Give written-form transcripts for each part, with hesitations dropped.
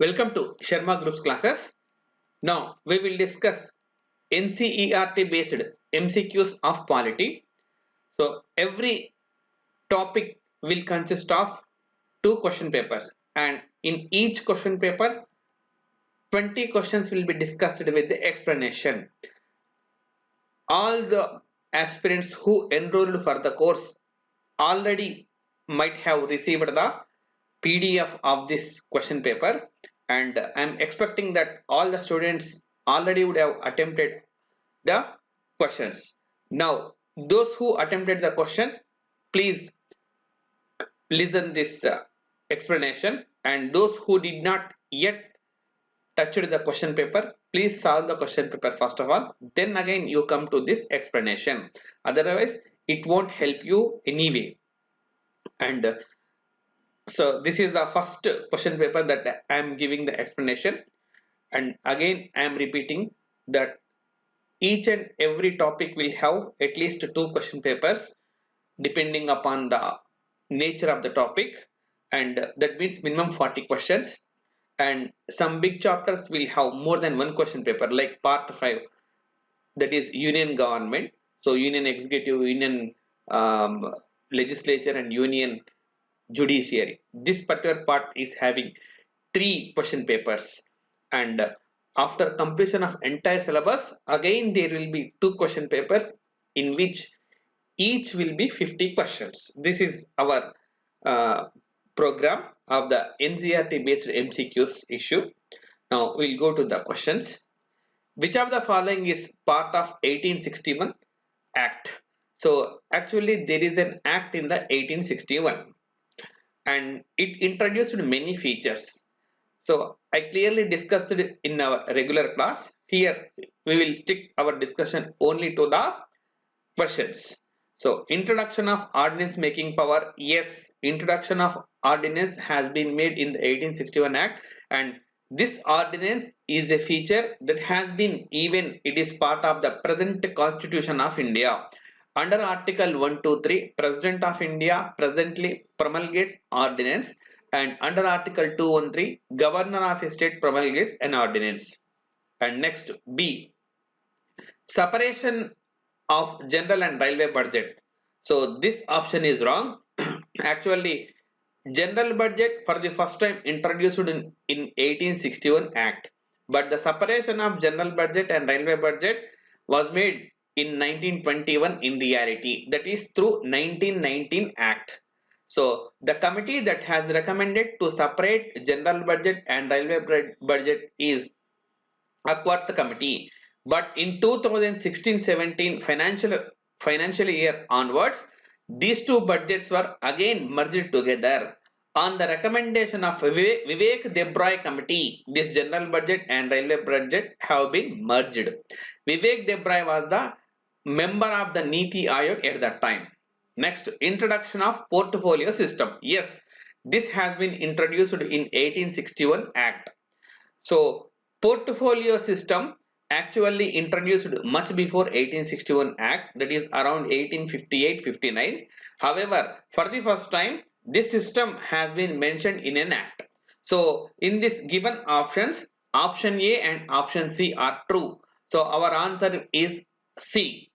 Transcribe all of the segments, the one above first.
Welcome to Sharma Group's classes. Now we will discuss NCERT based MCQs of polity. So every topic will consist of two question papers, and in each question paper 20 questions will be discussed with the explanation. All the aspirants who enrolled for the course already might have received the PDF of this question paper, and I am expecting that all the students already would have attempted the questions. Now those who attempted the questions, please listen this explanation, and those who did not yet touched the question paper, please solve the question paper first of all, then again you come to this explanation. Otherwise it won't help you anyway. And so this is the first question paper that I am giving the explanation, and again I am repeating that each and every topic will have at least two question papers depending upon the nature of the topic, and that means minimum 40 questions. And some big chapters will have more than one question paper, like part 5, that is union government. So union executive, union legislature, and union judiciary. This particular part is having three question papers, and after completion of entire syllabus, again there will be two question papers in which each will be 50 questions. This is our uh, program of the NCERT based MCQs issue. Now we'll go to the questions. Which of the following is part of 1861 Act? So actually there is an act in the 1861, and it introduced many features. So I clearly discussed it in our regular class. Here we will stick our discussion only to the questions. So introduction of ordinance making power. Yes, introduction of ordinance has been made in the 1861 Act, and this ordinance is a feature that has been, even it is part of the present Constitution of India. Under Article 123, President of India presently promulgates ordinance, and under Article 213, Governor of a state promulgates an ordinance. And next, B, separation of general and railway budget. So this option is wrong. Actually, general budget for the first time introduced in 1861 Act, but the separation of general budget and railway budget was made in 1921 in reality, that is through 1919 Act. So the committee that has recommended to separate general budget and railway budget is Ackworth Committee. But in 2016-17 financial year onwards, these two budgets were again merged together. On the recommendation of Vivek Debroy Committee, this general budget and railway budget have been merged. Vivek Debroy was the member of the Niti Aayog at that time. Next, introduction of portfolio system. Yes, this has been introduced in 1861 Act. So portfolio system actually introduced much before 1861 Act, that is around 1858-59. However, for the first time this system has been mentioned in an act. So in this given options, option A and option C are true. So our answer is C.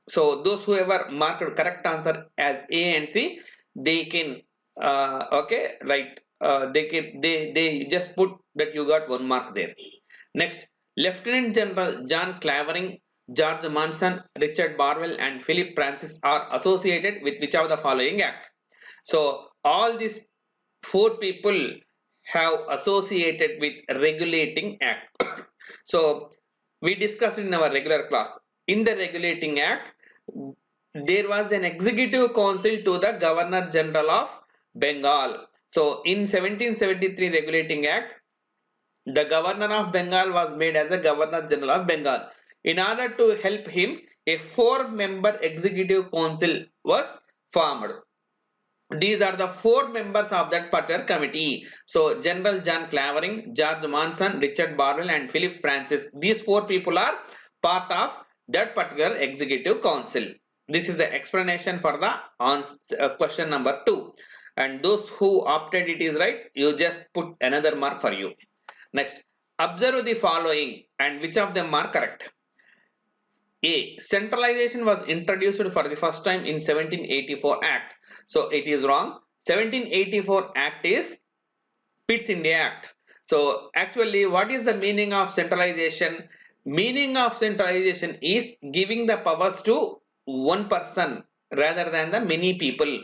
So those who ever marked correct answer as A and C, they can okay, right, they just put that you got 1 mark there. Next, Lieutenant General John Clavering, George Manson, Richard Barwell, and Philip Francis are associated with which of the following act? So all these four people have associated with regulating act. So we discussed in our regular class. In the regulating act, there was an executive council to the Governor General of Bengal. So in 1773 regulating act, the Governor of Bengal was made as a Governor General of Bengal. In order to help him, a 4-member executive council was formed. These are the 4 members of that particular committee. So General John Clavering, George Manson, Richard Barwell, and Philip Francis. These 4 people are part of that particular executive council. This is the explanation for the question number 2. And those who opted it is right, you just put another mark for you. Next, observe the following and which of them are correct. A. Centralization was introduced for the first time in 1784 Act. So it is wrong. 1784 Act is Pitt's India Act. So actually what is the meaning of centralization? Meaning of centralization is giving the powers to one person rather than the many people.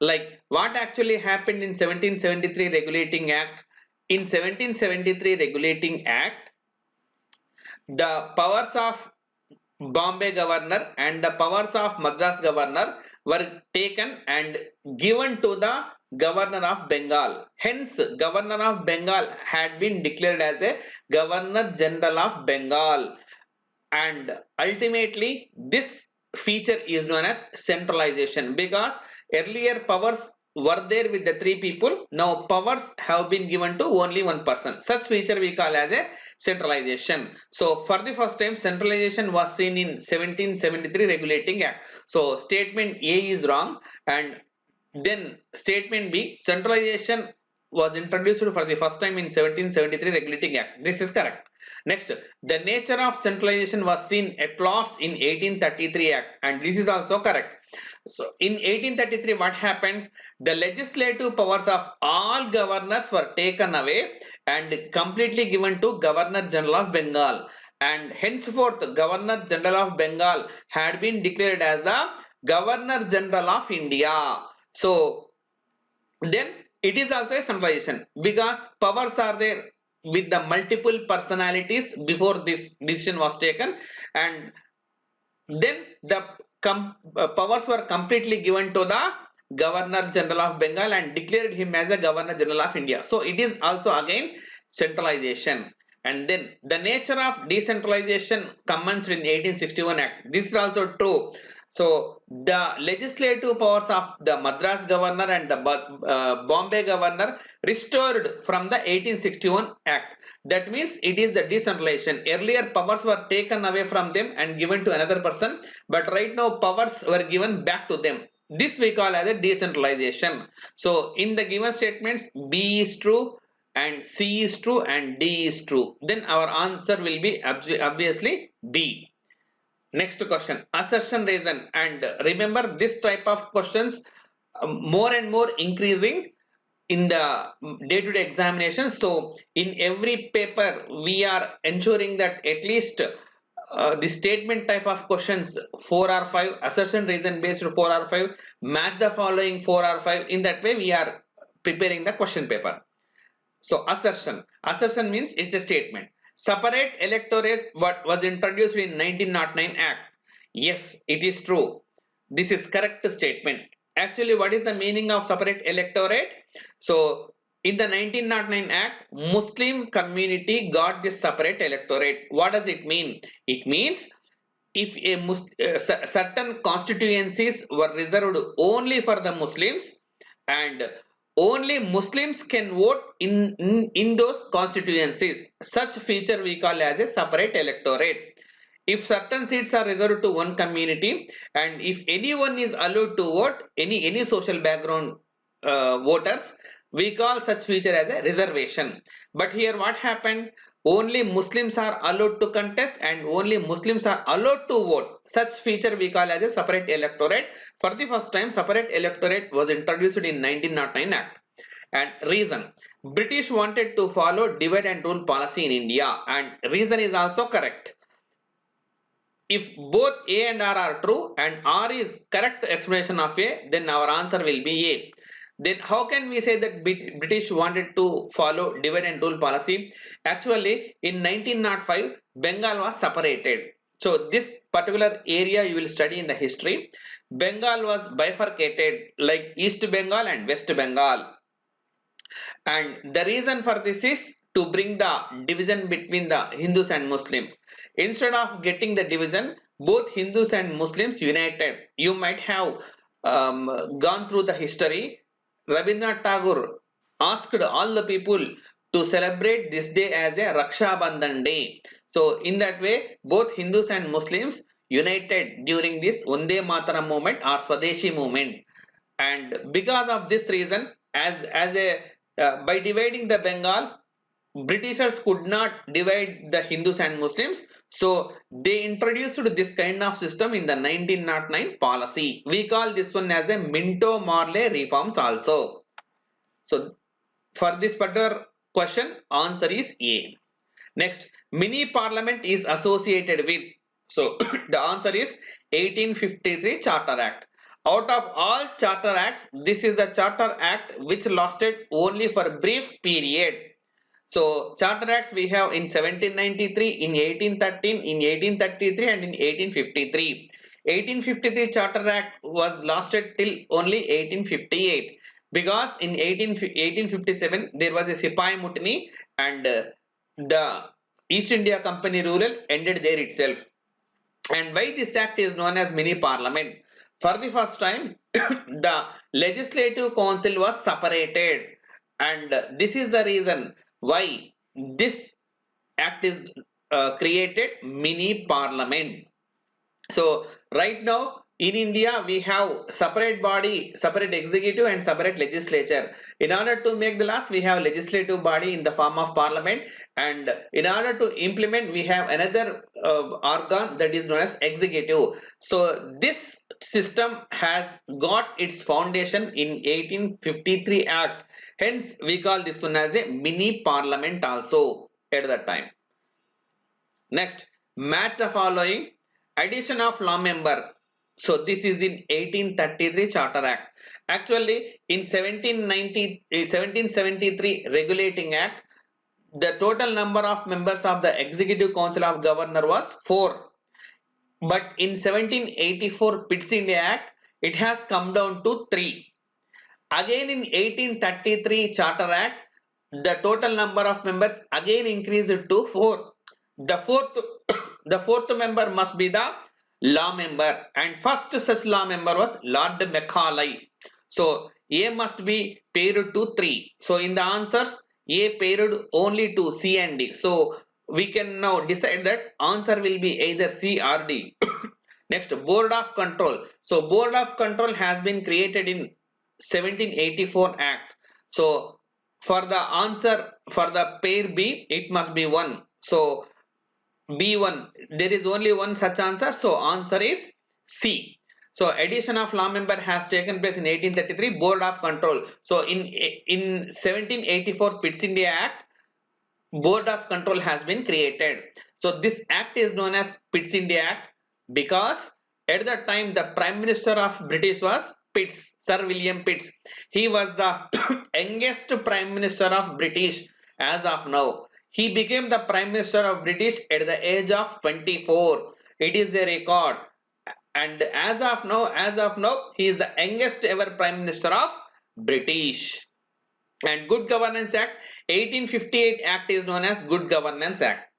Like what actually happened in 1773 Regulating Act? In 1773 Regulating Act, the powers of Bombay governor and the powers of Madras governor were taken and given to the governor of Bengal. Hence, governor of Bengal had been declared as a governor general of Bengal, and ultimately this feature is known as centralization, because earlier powers were there with the three people, now powers have been given to only one person. Such feature we call as a centralization. So for the first time centralization was seen in 1773 Regulating Act. So statement A is wrong, and then statement B, centralization was introduced for the first time in 1773 Regulating Act. This is correct. Next, the nature of centralization was seen at last in 1833 Act, and this is also correct. So in 1833 what happened? The legislative powers of all governors were taken away and completely given to Governor General of Bengal, and henceforth Governor General of Bengal had been declared as the Governor General of India. So then it is also a centralization because powers are there with the multiple personalities before this decision was taken, and then the powers were completely given to the Governor General of Bengal and declared him as a Governor General of India. So it is also again centralization. And then the nature of decentralization commenced in 1861 Act. This is also true. So the legislative powers of the Madras governor and the Bombay governor restored from the 1861 Act. That means it is the decentralization. Earlier powers were taken away from them and given to another person, but right now powers were given back to them. This we call as a decentralization. So in the given statements, B is true and C is true and D is true. Then our answer will be obviously B. Next question, assertion reason. And remember this type of questions more and more increasing in the day-to-day examination. So in every paper we are ensuring that at least the statement type of questions 4 or 5, assertion reason based 4 or 5, match the following 4 or 5. In that way we are preparing the question paper. So assertion means it's a statement. Separate electorate what was introduced in 1909 Act. Yes, it is true. This is correct statement. Actually, what is the meaning of separate electorate? So in the 1909 Act, Muslim community got this separate electorate. What does it mean? It means if certain constituencies were reserved only for the Muslims, and only Muslims can vote in those constituencies, such feature we call as a separate electorate. If certain seats are reserved to one community and if anyone is allowed to vote, any social background voters, we call such feature as a reservation. But here what happened? Only Muslims are allowed to contest and only Muslims are allowed to vote. Such feature we call as a separate electorate. For the first time, separate electorate was introduced in 1909 Act. And reason, British wanted to follow divide and rule policy in India, and reason is also correct. If both A and R are true and R is correct explanation of A, then our answer will be A. Then how can we say that British wanted to follow divide and rule policy? Actually, in 1905, Bengal was separated. So this particular area you will study in the history. Bengal was bifurcated like East Bengal and West Bengal. And the reason for this is to bring the division between the Hindus and Muslims. Instead of getting the division, both Hindus and Muslims united. You might have gone through the history. Rabindranath Tagore asked all the people to celebrate this day as a Raksha Bandhan day. So in that way, both Hindus and Muslims united during this Vande Mataram movement or Swadeshi movement. And because of this reason, as a by dividing the Bengal, Britishers could not divide the Hindus and Muslims, so they introduced this kind of system in the 1909 policy. We call this one as a Minto-Morley reforms also. So for this particular question, answer is A. Next, mini parliament is associated with. So the answer is 1853 Charter Act. Out of all Charter Acts, this is the Charter Act which lasted only for a brief period. So Charter Acts we have in 1793, in 1813, in 1833 and in 1853. 1853 Charter Act was lasted till only 1858 because in 1857 there was a Sipai Mutiny and the East India Company rule ended there itself. And why this act is known as mini parliament? For the first time, the legislative council was separated, and this is the reason why this act is created mini parliament. So right now in India we have separate body, separate executive and separate legislature. In order to make the laws we have legislative body in the form of parliament, and in order to implement we have another organ that is known as executive. So this system has got its foundation in 1853 Act. Hence we call this one as a mini parliament also at that time. Next, match the following. Addition of law member. So this is in 1833 Charter Act. Actually, in 1773 Regulating Act, the total number of members of the Executive Council of Governor was 4. But in 1784 Pitt's India Act, it has come down to 3. Again in 1833 Charter Act, the total number of members again increased to 4. The fourth, the fourth member must be the law member, and first such law member was Lord Macaulay. So A must be paired to 3. So in the answers, A paired only to C and D. So we can now decide that answer will be either C or D. Next, Board of Control. So Board of Control has been created in 1784 Act. So for the answer for the pair B, it must be 1. So B1, there is only one such answer. So answer is C. So addition of law member has taken place in 1833 Board of Control. So in 1784 Pitt's India Act, Board of Control has been created. So this act is known as Pitt's India Act because at that time the Prime Minister of British was Pitts, Sir William Pitts. He was the youngest Prime Minister of British as of now. He became the Prime Minister of British at the age of 24. It is a record. And as of now, he is the youngest ever Prime Minister of British. And Good Governance Act, 1858 Act is known as Good Governance Act.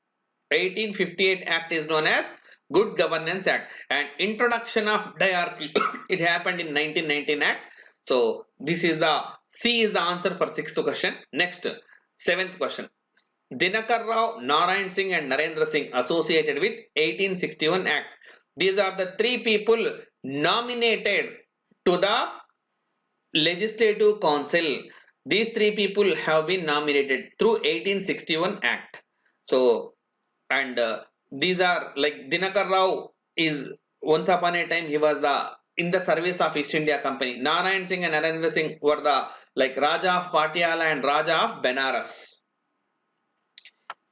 1858 Act is known as Good Governance Act. And introduction of diarchy, it happened in 1919 Act. So this is the C is the answer for sixth question. Next, seventh question. Dinakar Rao, Narayan Singh and Narendra Singh associated with 1861 Act. These are the three people nominated to the Legislative Council. These three people have been nominated through 1861 Act. So, and these are like Dinakar Rao is once upon a time he was the in the service of East India Company. Narayan Singh and Narendra Singh were the like Raja of Patiala and Raja of Benares.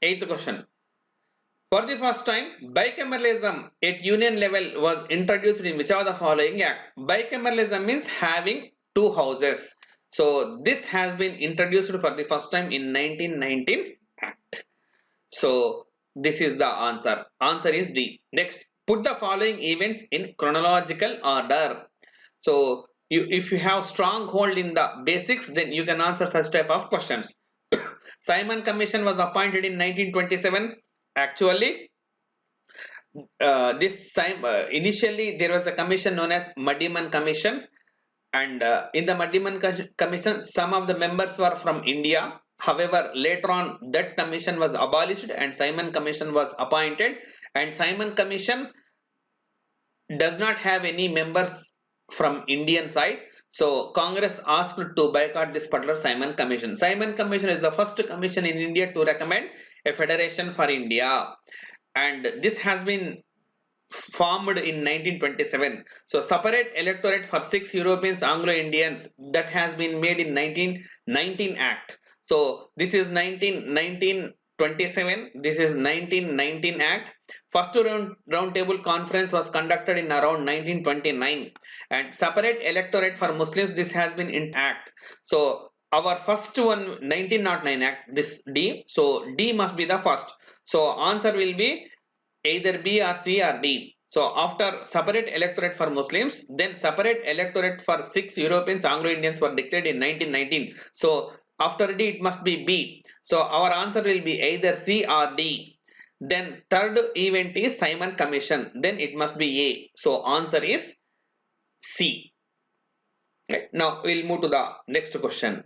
Eighth question. For the first time, bicameralism at union level was introduced in which of the following act? Bicameralism means having two houses. So this has been introduced for the first time in 1919 Act. So this is the answer. Answer is D. Next, put the following events in chronological order. So if you have strong hold in the basics, then you can answer such type of questions. Simon Commission was appointed in 1927. Actually, initially there was a commission known as Muddiman Commission, and in the Muddiman Commission, some of the members were from India. However, later on that commission was abolished and Simon Commission was appointed. And Simon Commission does not have any members from Indian side. So Congress asked to boycott this particular Simon Commission. Simon Commission is the first commission in India to recommend a federation for India, and this has been formed in 1927. So separate electorate for 6 Europeans Anglo-Indians, that has been made in 1919 Act. So this is 1927. This is 1919 Act. First round table conference was conducted in around 1929, and separate electorate for Muslims, this has been in Act. So our first one 1909 Act, this D. So D must be the first. So answer will be either B or C or D. So after separate electorate for Muslims, then separate electorate for 6 Europeans Anglo-Indians were declared in 1919. So after D it must be B. So our answer will be either C or D. Then third event is Simon Commission. Then it must be A. So answer is C. Okay. Now we'll move to the next question.